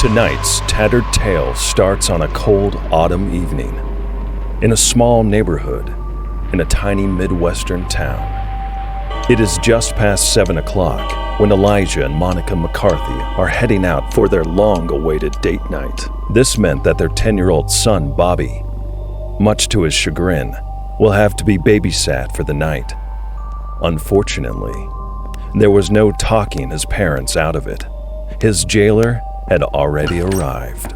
Tonight's Tattered Tale starts on a cold autumn evening in a small neighborhood in a tiny Midwestern town. It is just past 7 o'clock when Elijah and Monica McCarthy are heading out for their long-awaited date night. This meant that their 10-year-old son, Bobby, much to his chagrin, will have to be babysat for the night. Unfortunately, there was no talking his parents out of it. His jailer had already arrived.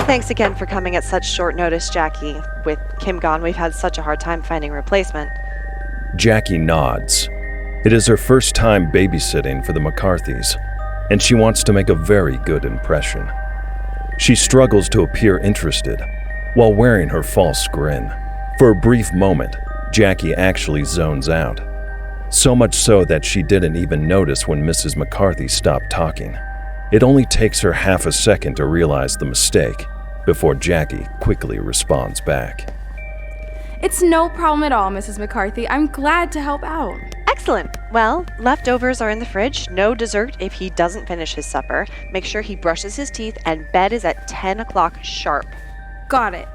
Thanks again for coming at such short notice, Jackie. With Kim gone, we've had such a hard time finding a replacement. Jackie nods. It is her first time babysitting for the McCarthys, and she wants to make a very good impression. She struggles to appear interested while wearing her false grin. For a brief moment, Jackie actually zones out. So much so that she didn't even notice when Mrs. McCarthy stopped talking. It only takes her half a second to realize the mistake before Jackie quickly responds back. It's no problem at all, Mrs. McCarthy. I'm glad to help out. Excellent. Well, leftovers are in the fridge. No dessert if he doesn't finish his supper. Make sure he brushes his teeth, and bed is at 10 o'clock sharp. Got it.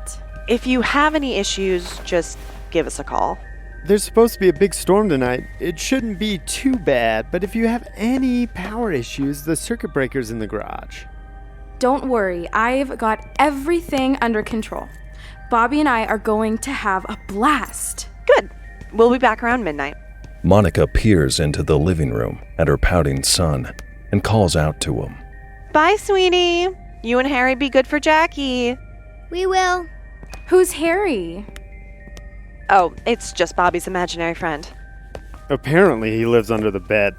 If you have any issues, just give us a call. There's supposed to be a big storm tonight. It shouldn't be too bad, but if you have any power issues, the circuit breaker's in the garage. Don't worry, I've got everything under control. Bobby and I are going to have a blast. Good. We'll be back around midnight. Monica peers into the living room at her pouting son and calls out to him. Bye, sweetie. You and Harry be good for Jackie. We will. Who's Harry? Oh, it's just Bobby's imaginary friend. Apparently he lives under the bed.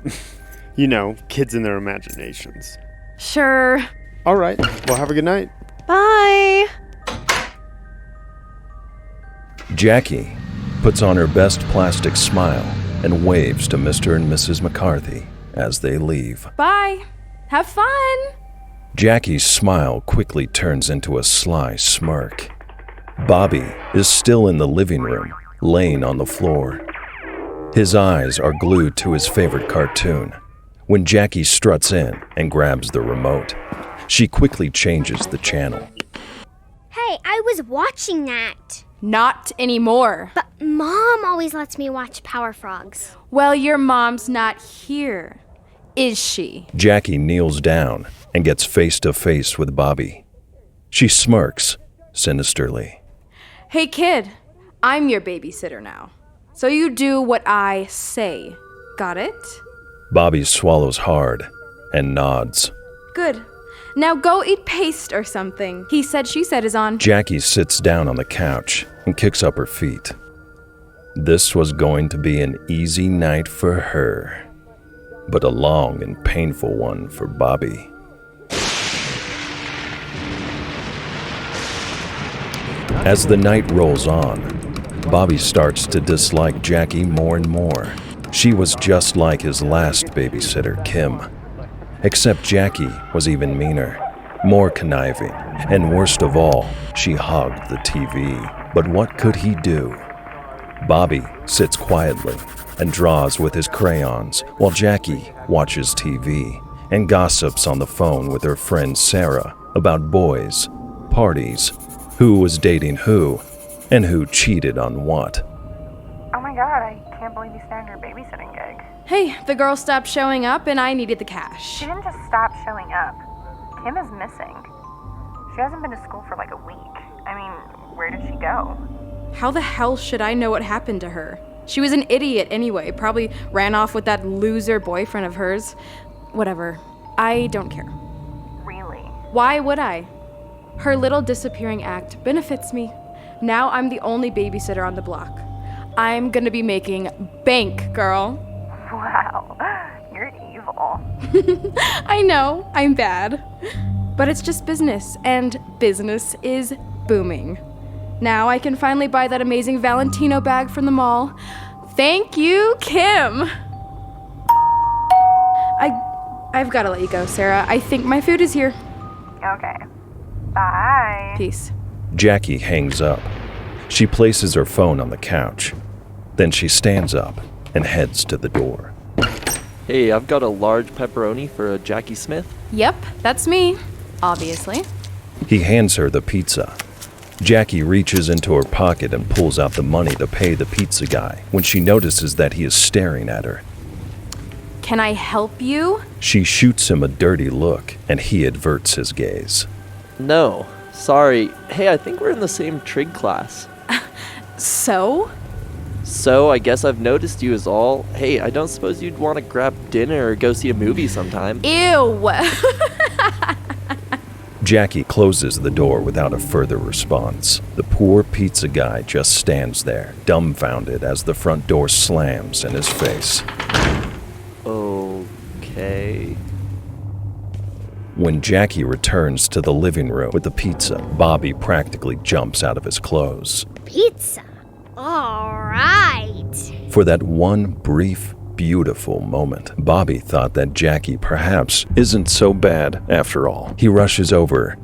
You know, kids and their imaginations. Sure. All right, well, have a good night. Bye. Jackie puts on her best plastic smile and waves to Mr. and Mrs. McCarthy as they leave. Bye. Have fun. Jackie's smile quickly turns into a sly smirk. Bobby is still in the living room, laying on the floor. His eyes are glued to his favorite cartoon when Jackie struts in and grabs the remote. She quickly changes the channel. Hey, I was watching that. Not anymore. But Mom always lets me watch Power Frogs. Well, your mom's not here, is she? Jackie kneels down and gets face to face with Bobby. She smirks sinisterly. Hey kid, I'm your babysitter now. So you do what I say. Got it? Bobby swallows hard and nods. Good. Now go eat paste or something. He said she said is on. Jackie sits down on the couch and kicks up her feet. This was going to be an easy night for her, but a long and painful one for Bobby. As the night rolls on, Bobby starts to dislike Jackie more and more. She was just like his last babysitter, Kim. Except Jackie was even meaner, more conniving, and worst of all, she hogged the TV. But what could he do? Bobby sits quietly and draws with his crayons while Jackie watches TV and gossips on the phone with her friend Sarah about boys, parties, who was dating who, and who cheated on what. Oh my god, I can't believe you snagged your babysitting gig. Hey, the girl stopped showing up and I needed the She cash. didn't just stop showing up. Kim is missing. She hasn't been to school for like a week. I mean, where did she go? How the hell should I know what happened to her? She was an idiot anyway, probably ran off with that loser boyfriend of hers. Whatever. I don't care. Really? Why would I? Her little disappearing act benefits me. Now I'm the only babysitter on the block. I'm gonna be making bank, girl. Wow, you're evil. I know, I'm bad. But it's just business, and business is booming. Now I can finally buy that amazing Valentino bag from the mall. Thank you, Kim! I've gotta let you go, Sarah. I think my food is here. Okay. Bye. Peace. Jackie hangs up. She places her phone on the couch. Then she stands up and heads to the door. Hey, I've got a large pepperoni for a Jackie Smith. Yep, that's me. Obviously. He hands her the pizza. Jackie reaches into her pocket and pulls out the money to pay the pizza guy when she notices that he is staring at her. Can I help you? She shoots him a dirty look, and he averts his gaze. No, sorry. Hey, I think we're in the same trig class. So? So, I guess I've noticed you is all. Hey, I don't suppose you'd want to grab dinner or go see a movie sometime. Ew! Jackie closes the door without a further response. The poor pizza guy just stands there, dumbfounded as the front door slams in his face. Okay. When Jackie returns to the living room with the pizza, Bobby practically jumps out of his clothes. Pizza. All right. For that one brief, beautiful moment, Bobby thought that Jackie perhaps isn't so bad after all. He rushes over,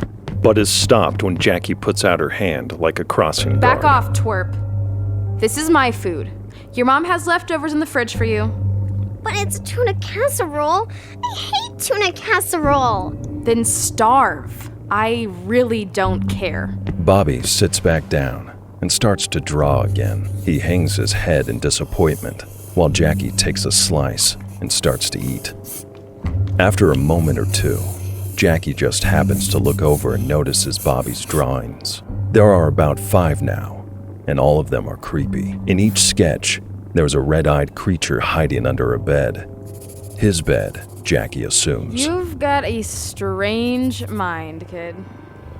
but is stopped when Jackie puts out her hand like a crossing guard. Back off, twerp. This is my food. Your mom has leftovers in the fridge for you. But it's tuna casserole. I hate tuna casserole. Then starve. I really don't care. Bobby sits back down and starts to draw again. He hangs his head in disappointment while Jackie takes a slice and starts to eat. After a moment or two, Jackie just happens to look over and notices Bobby's drawings. There are about 5 now, and all of them are creepy. In each sketch, there's a red-eyed creature hiding under a bed. His bed, Jackie assumes. You've got a strange mind, kid.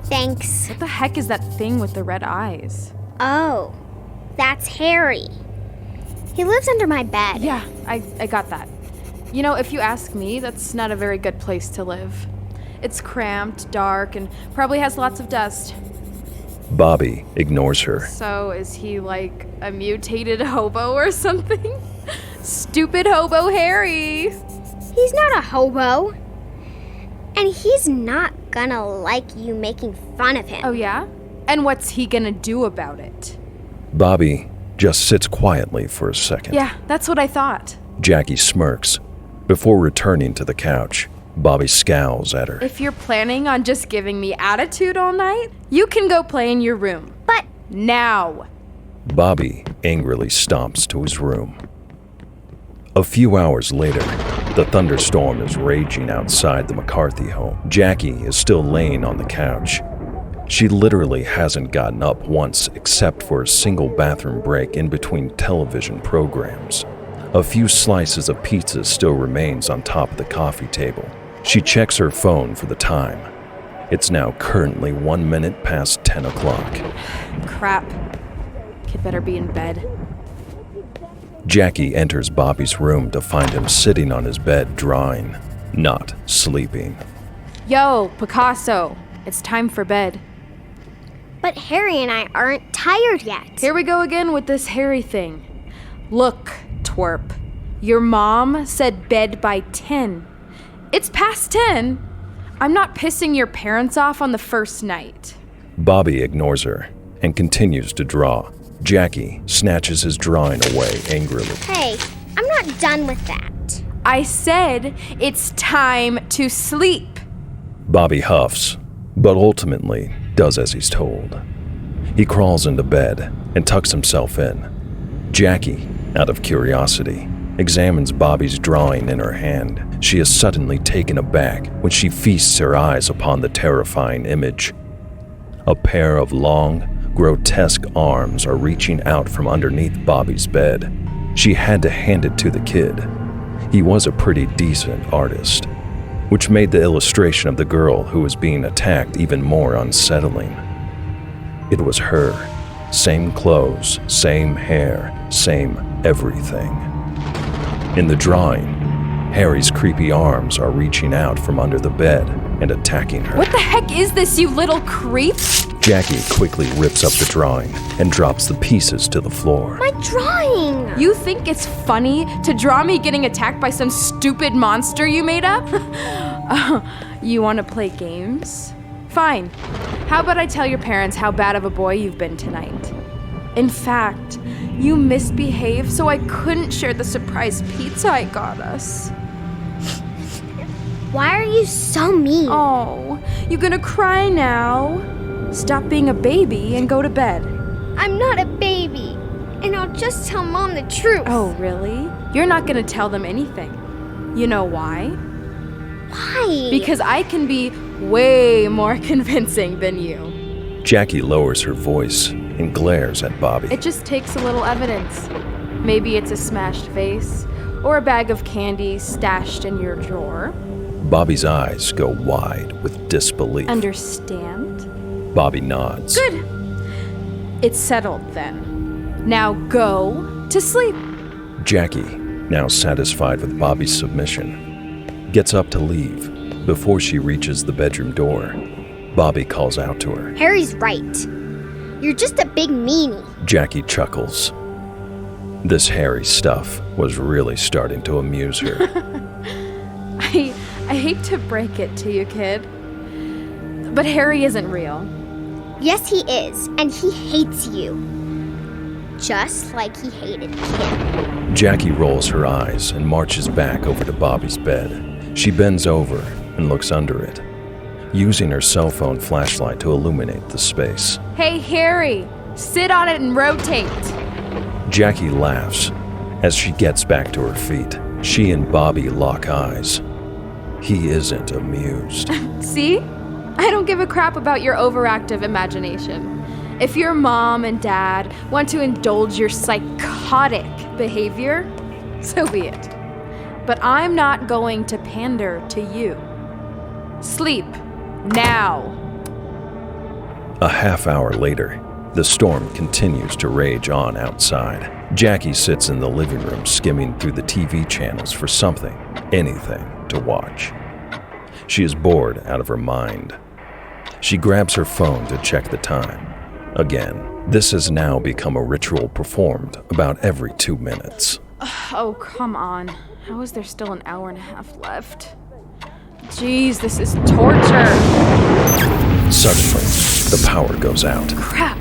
Thanks. What the heck is that thing with the red eyes? Oh, that's Harry. He lives under my bed. Yeah, I got that. You know, if you ask me, that's not a very good place to live. It's cramped, dark, and probably has lots of dust. Bobby ignores her. So is he like a mutated hobo or something? Stupid hobo Harry! He's not a hobo. And he's not gonna like you making fun of him. Oh yeah? And what's he gonna do about it? Bobby just sits quietly for a second. Yeah, that's what I thought. Jackie smirks. Before returning to the couch, Bobby scowls at her. If you're planning on just giving me attitude all night, you can go play in your room. But Now! Bobby angrily stomps to his room. A few hours later, the thunderstorm is raging outside the McCarthy home. Jackie is still laying on the couch. She literally hasn't gotten up once except for a single bathroom break in between television programs. A few slices of pizza still remains on top of the coffee table. She checks her phone for the time. It's now currently 1 minute past 10 o'clock. Crap. Kid better be in bed. Jackie enters Bobby's room to find him sitting on his bed drawing, not sleeping. Yo, Picasso, it's time for bed. But Harry and I aren't tired yet. Here we go again with this Harry thing. Look, twerp, your mom said bed by 10. It's past 10. I'm not pissing your parents off on the first night. Bobby ignores her and continues to draw. Jackie snatches his drawing away angrily. Hey, I'm not done with that. I said it's time to sleep. Bobby huffs, but ultimately does as he's told. He crawls into bed and tucks himself in. Jackie, out of curiosity, examines Bobby's drawing in her hand. She is suddenly taken aback when she feasts her eyes upon the terrifying image. A pair of long, grotesque arms are reaching out from underneath Bobby's bed. She had to hand it to the kid. He was a pretty decent artist, which made the illustration of the girl who was being attacked even more unsettling. It was her. Same clothes, same hair, same everything. In the drawing, Harry's creepy arms are reaching out from under the bed and attacking her. What the heck is this, you little creep? Jackie quickly rips up the drawing and drops the pieces to the floor. My drawing! You think it's funny to draw me getting attacked by some stupid monster you made up? You want to play games? Fine. How about I tell your parents how bad of a boy you've been tonight? In fact, you misbehaved, so I couldn't share the surprise pizza I got us. you so mean. Oh, you gonna cry now? Stop being a baby and go to bed. I'm not a baby. And I'll just tell Mom the truth. Oh, really? You're not gonna tell them anything. You know why? Why? Because I can be way more convincing than you. Jackie lowers her voice and glares at Bobby. It just takes a little evidence. Maybe it's a smashed face, or a bag of candy stashed in your drawer. Bobby's eyes go wide with disbelief. Understand? Bobby nods. Good. It's settled then. Now go to sleep. Jackie, now satisfied with Bobby's submission, gets up to leave. Before she reaches the bedroom door, Bobby calls out to her. Harry's right. You're just a big meanie. Jackie chuckles. This Harry stuff was really starting to amuse her. I hate to break it to you, kid, but Harry isn't real. Yes, he is. And he hates you. Just like he hated Kim. Jackie rolls her eyes and marches back over to Bobby's bed. She bends over and looks under it, using her cell phone flashlight to illuminate the space. Hey, Harry, sit on it and rotate. Jackie laughs as she gets back to her feet. She and Bobby lock eyes. He isn't amused. See? I don't give a crap about your overactive imagination. If your mom and dad want to indulge your psychotic behavior, so be it. But I'm not going to pander to you. Sleep now. A half hour later, the storm continues to rage on outside. Jackie sits in the living room skimming through the TV channels for something, anything to watch. She is bored out of her mind. She grabs her phone to check the time. Again, this has now become a ritual performed about every 2 minutes. Oh, come on. How is there still an hour and a half left? Jeez, this is torture. Suddenly, the power goes out. Crap.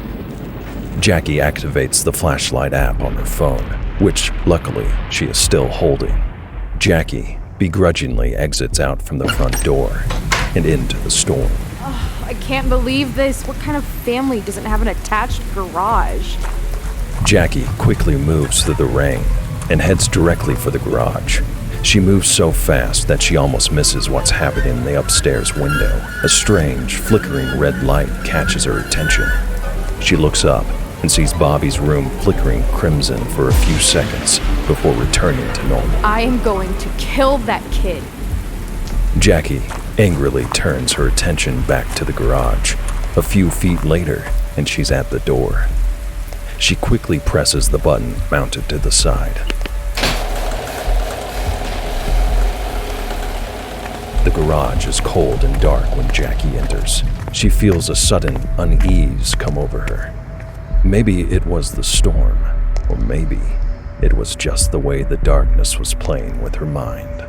Jackie activates the flashlight app on her phone, which, luckily, she is still holding. Jackie begrudgingly exits out from the front door and into the storm. I can't believe this. What kind of family doesn't have an attached garage? Jackie quickly moves through the rain and heads directly for the garage. She moves so fast that she almost misses what's happening in the upstairs window. A strange, flickering red light catches her attention. She looks up and sees Bobby's room flickering crimson for a few seconds before returning to normal. I am going to kill that kid. Jackie angrily turns her attention back to the garage. A few feet later, and she's at the door. She quickly presses the button mounted to the side. The garage is cold and dark when Jackie enters. She feels a sudden unease come over her. Maybe it was the storm, or maybe it was just the way the darkness was playing with her mind.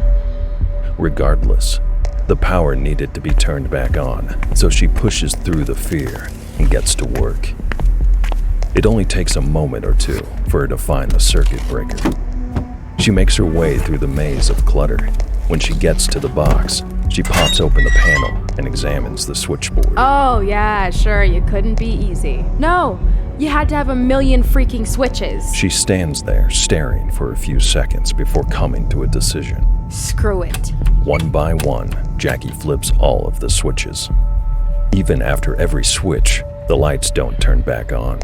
Regardless, the power needed to be turned back on, so she pushes through the fear and gets to work. It only takes a moment or two for her to find the circuit breaker. She makes her way through the maze of clutter. When she gets to the box, she pops open the panel and examines the switchboard. Oh, yeah, sure, you couldn't be easy. No, you had to have a million freaking switches. She stands there staring for a few seconds before coming to a decision. Screw it. One by one, Jackie flips all of the switches. Even after every switch, the lights don't turn back on.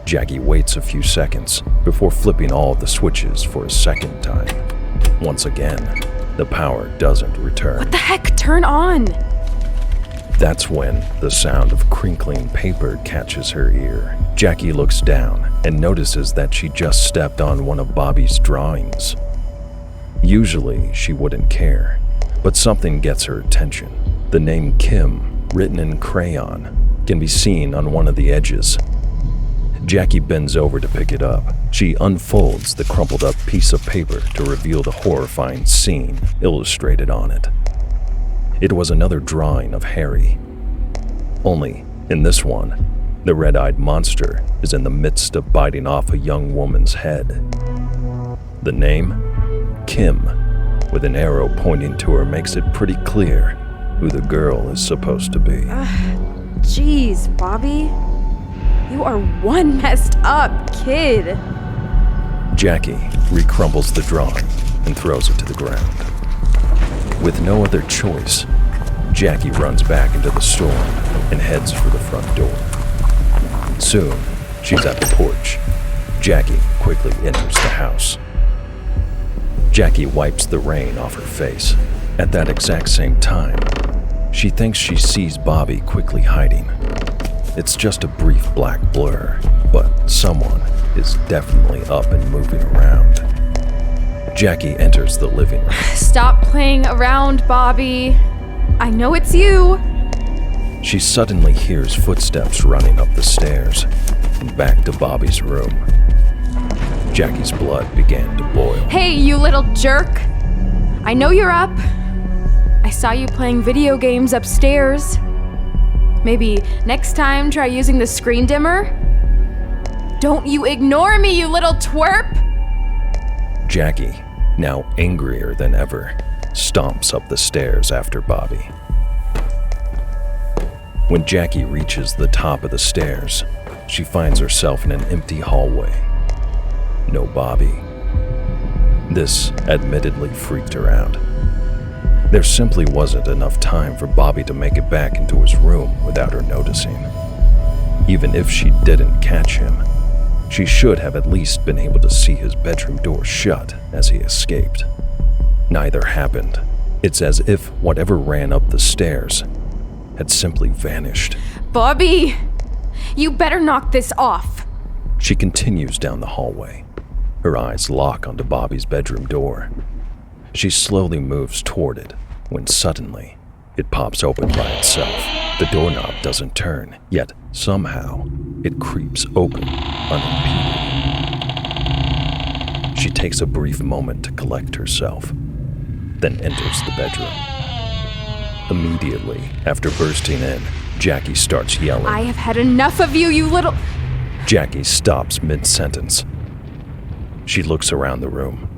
Jackie waits a few seconds before flipping all of the switches for a second time. Once again, the power doesn't return. What the heck? Turn on! That's when the sound of crinkling paper catches her ear. Jackie looks down and notices that she just stepped on one of Bobby's drawings. Usually, she wouldn't care, but something gets her attention. The name Kim, written in crayon, can be seen on one of the edges. Jackie bends over to pick it up. She unfolds the crumpled up piece of paper to reveal the horrifying scene illustrated on it. It was another drawing of Harry. Only, in this one, the red-eyed monster is in the midst of biting off a young woman's head. The name? Kim. with an arrow pointing to her makes it pretty clear who the girl is supposed to be. Jeez, Bobby. You are one messed up kid. Jackie recrumbles the drawing and throws it to the ground. With no other choice, Jackie runs back into the store and heads for the front door. Soon, she's at the porch. Jackie quickly enters the house. Jackie wipes the rain off her face. At that exact same time, she thinks she sees Bobby quickly hiding. It's just a brief black blur, but someone is definitely up and moving around. Jackie enters the living room. Stop playing around, Bobby. I know it's you. She suddenly hears footsteps running up the stairs and back to Bobby's room. Jackie's blood began to boil. Hey, you little jerk. I know you're up. I saw you playing video games upstairs. Maybe next time try using the screen dimmer? Don't you ignore me, you little twerp! Jackie, now angrier than ever, stomps up the stairs after Bobby. When Jackie reaches the top of the stairs, she finds herself in an empty hallway. No Bobby. This admittedly freaked her out. There simply wasn't enough time for Bobby to make it back into his room without her noticing. Even if she didn't catch him, she should have at least been able to see his bedroom door shut as he escaped. Neither happened. It's as if whatever ran up the stairs had simply vanished. Bobby! You better knock this off. She continues down the hallway. Her eyes lock onto Bobby's bedroom door. She slowly moves toward it when suddenly it pops open by itself. The doorknob doesn't turn, yet somehow it creeps open unimpeded. She takes a brief moment to collect herself, then enters the bedroom. Immediately after bursting in, Jackie starts yelling. I have had enough of you, you little... Jackie stops mid-sentence. She looks around the room.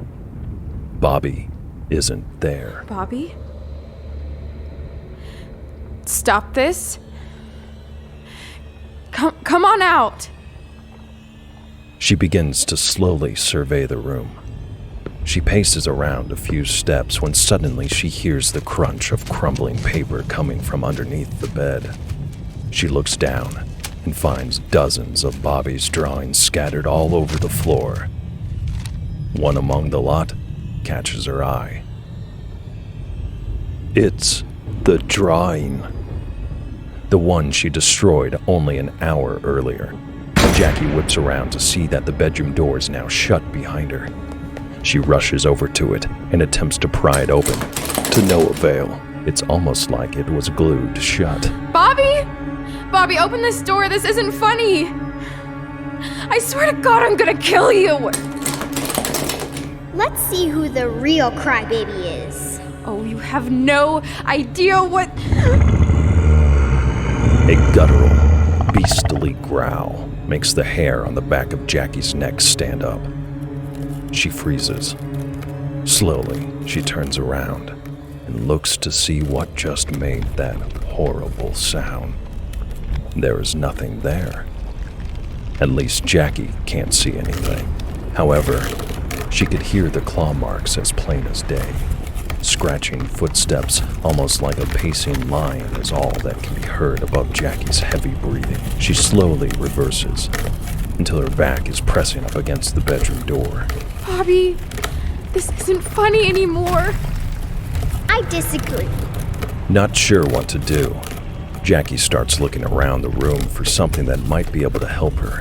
Bobby isn't there. Bobby? Stop this. Come on out. She begins to slowly survey the room. She paces around a few steps when suddenly she hears the crunch of crumbling paper coming from underneath the bed. She looks down and finds dozens of Bobby's drawings scattered all over the floor. One among the lot catches her eye. It's the drawing. The one she destroyed only an hour earlier. Jackie whips around to see that the bedroom door is now shut behind her. She rushes over to it and attempts to pry it open. To no avail. It's almost like it was glued shut. Bobby! Bobby, open this door. This isn't funny. I swear to God, I'm gonna kill you. Let's see who the real crybaby is. Oh, you have no idea what... A guttural, beastly growl makes the hair on the back of Jackie's neck stand up. She freezes. Slowly, she turns around and looks to see what just made that horrible sound. There is nothing there. At least Jackie can't see anything. However, she could hear the claw marks as plain as day. Scratching footsteps, almost like a pacing lion, is all that can be heard above Jackie's heavy breathing. She slowly reverses until her back is pressing up against the bedroom door. Bobby, this isn't funny anymore. I disagree. Not sure what to do, Jackie starts looking around the room for something that might be able to help her.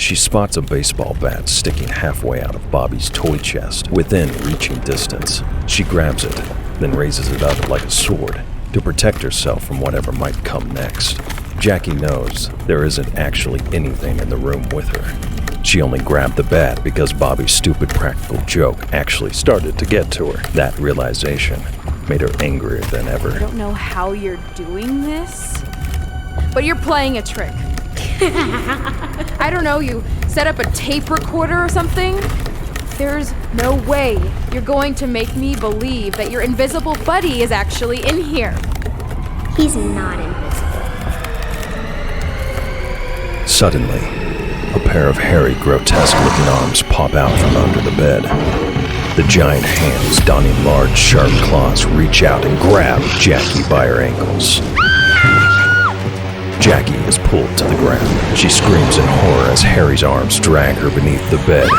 She spots a baseball bat sticking halfway out of Bobby's toy chest, within reaching distance. She grabs it, then raises it up like a sword to protect herself from whatever might come next. Jackie knows there isn't actually anything in the room with her. She only grabbed the bat because Bobby's stupid practical joke actually started to get to her. That realization made her angrier than I ever. don't know how you're doing this, but you're playing a trick. I don't know, you set up a tape recorder or something? There's no way you're going to make me believe that your invisible buddy is actually in here. He's not invisible. Suddenly, a pair of hairy, grotesque-looking arms pop out from under the bed. The giant hands, donning large, sharp claws, reach out and grab Jackie by her ankles. Jackie is pulled to the ground. She screams in horror as Harry's arms drag her beneath the bed.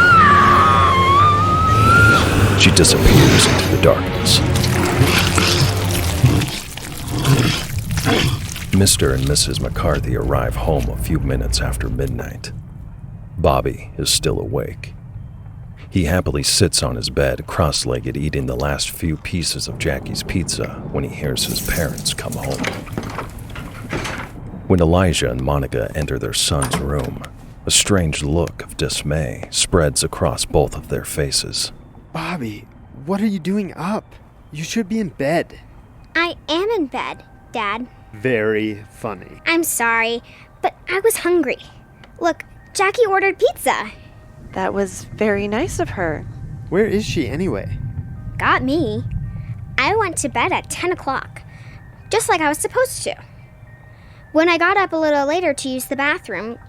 She disappears into the darkness. Mr. and Mrs. McCarthy arrive home a few minutes after midnight. Bobby is still awake. He happily sits on his bed, cross-legged, eating the last few pieces of Jackie's pizza when he hears his parents come home. When Elijah and Monica enter their son's room, a strange look of dismay spreads across both of their faces. Bobby, what are you doing up? You should be in bed. I am in bed, Dad. Very funny. I'm sorry, but I was hungry. Look, Jackie ordered pizza. That was very nice of her. Where is she anyway? Got me. I went to bed at 10 o'clock, just like I was supposed to. When I got up a little later to use the bathroom,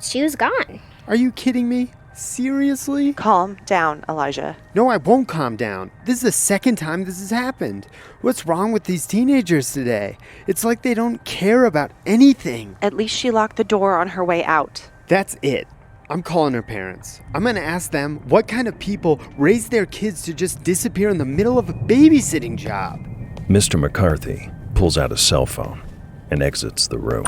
she was gone. Are you kidding me? Seriously? Calm down, Elijah. No, I won't calm down. This is the second time this has happened. What's wrong with these teenagers today? It's like they don't care about anything. At least she locked the door on her way out. That's it. I'm calling her parents. I'm gonna ask them what kind of people raise their kids to just disappear in the middle of a babysitting job. Mr. McCarthy pulls out his cell phone and exits the room.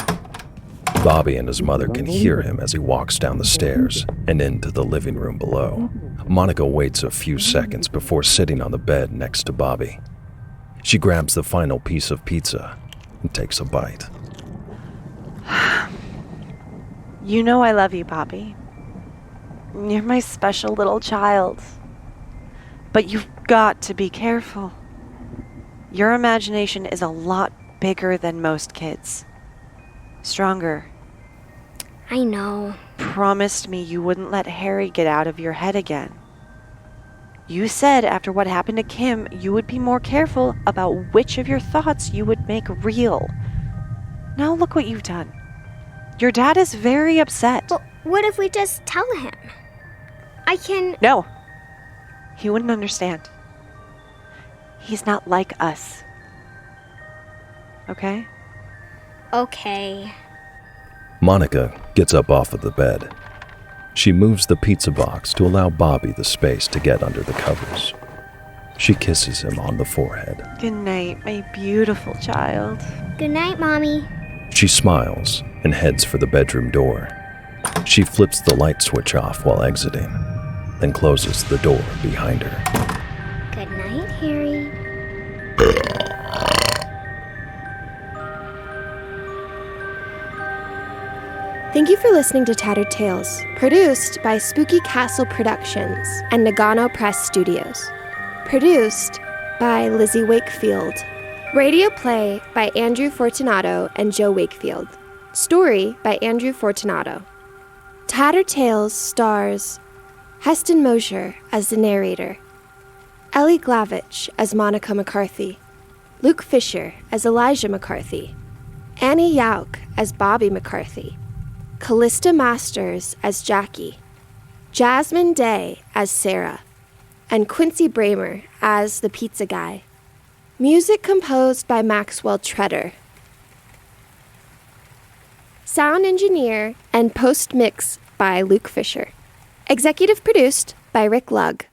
Bobby and his mother can hear him as he walks down the stairs and into the living room below. Monica waits a few seconds before sitting on the bed next to Bobby. She grabs the final piece of pizza and takes a bite. You know I love you, Bobby. You're my special little child. But you've got to be careful. Your imagination is a lot bigger than most kids. Stronger. I know. Promised me you wouldn't let Harry get out of your head again. You said after what happened to Kim, you would be more careful about which of your thoughts you would make real. Now look what you've done. Your dad is very upset. But what if we just tell him? I can... No. He wouldn't understand. He's not like us. Okay? Okay. Monica gets up off of the bed. She moves the pizza box to allow Bobby the space to get under the covers. She kisses him on the forehead. Good night, my beautiful child. Good night, Mommy. She smiles and heads for the bedroom door. She flips the light switch off while exiting, then closes the door behind her. Good night, Harry. Thank you for listening to Tattered Tales, produced by Spooky Castle Productions and Nagano Press Studios. Produced by Lizzie Wakefield. Radio play by Andrew Fortunato and Joe Wakefield. Story by Andrew Fortunato. Tattered Tales stars Heston Mosher as the narrator, Ellie Glavich as Monica McCarthy, Luke Fisher as Elijah McCarthy, Annie Yauk as Bobby McCarthy, Callista Masters as Jackie, Jasmine Day as Sarah, and Quincy Bramer as the pizza guy. Music composed by Maxwell Treader. Sound engineer and post mix by Luke Fisher. Executive produced by Rick Lugg.